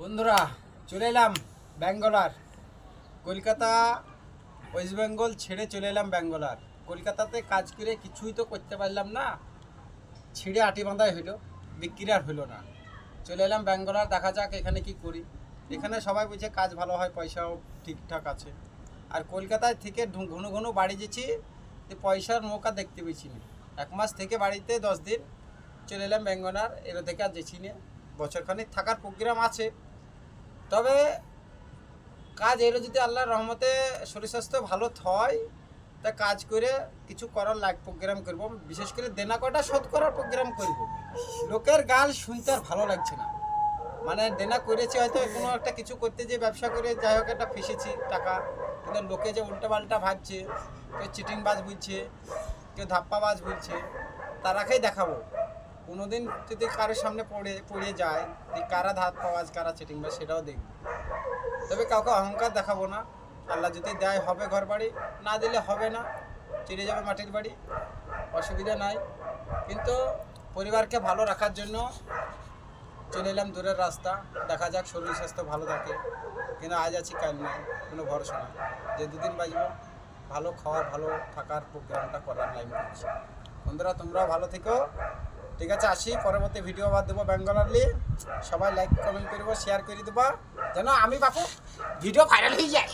বন্ধুরা চলে এলাম ব্যাঙ্গালোর। কলকাতা ওয়েস্ট বেঙ্গল ছেড়ে চলে এলাম ব্যাঙ্গালোর। কলকাতাতে কাজ করে কিছুই তো করতে পারলাম না, ছিঁড়ে আটি বাঁধাই হইলো, বিক্রি আর হইলো না। চলে এলাম ব্যাঙ্গালোর, দেখা যাক এখানে কি করি। এখানে সবাই বলছে কাজ ভালো হয়, পয়সাও ঠিকঠাক আছে। আর কলকাতায় থেকে ঘন ঘন বাড়ি যেছি, পয়সার মৌকা দেখতে পেয়েছি না। 1 মাস থেকে বাড়িতে 10 দিন চলে এলাম ব্যাঙ্গালোর। এর থেকে আর যেছি না, বছরখানিক থাকার প্রোগ্রাম আছে। তবে কাজ এরও যদি আল্লাহর রহমতে শরীর স্বাস্থ্য ভালো হয়, তা কাজ করে কিছু করার লাইক প্রোগ্রাম করব। বিশেষ করে দেনা কটা শোধ করার প্রোগ্রাম করব। লোকের গাল শুনতে আর ভালো লাগছে না। মানে দেনা করেছি হয়তো কোনো একটা কিছু করতে, যে ব্যবসা করে যাই হোক একটা ফেসেছি টাকা, কিন্তু লোকে যে উল্টোপাল্টা ভাবছে, কেউ চিটিংবাজ বলছে, কেউ ধাপ্পাবাজ বলছে, তারাকেই দেখাবো। কোনোদিন যদি কারোর সামনে পড়ে যায়, কারা ধাপ্পাবাজ কারা চিটিংবাজ সেটাও দেখব। তবে কাউকে অহংকার দেখাবো না। আল্লাহ যদি দেয় হবে ঘর বাড়ি, না দিলে হবে না, চলে যাবে মাটির বাড়ি, অসুবিধা নাই। কিন্তু পরিবারকে ভালো রাখার জন্য চলে এলাম দূরের রাস্তা। দেখা যাক শরীর স্বাস্থ্য ভালো থাকে, কিন্তু আজ আছি কাল নাই, কোনো ভরসা নাই। যে দুদিন বাঁচব, ভালো খাওয়া ভালো থাকার প্রোগ্রামটা করার লাইন করছি। বন্ধুরা তোমরাও ভালো থেকো, ঠিক আছে? আসি, পরবর্তী ভিডিও আবার দেবো ব্যাঙ্গালোর নিয়ে। সবাই লাইক কমেন্ট করবো, শেয়ার করে দেবা, যেন আমি বাপু ভিডিও ভাইরাল হয়ে যায়।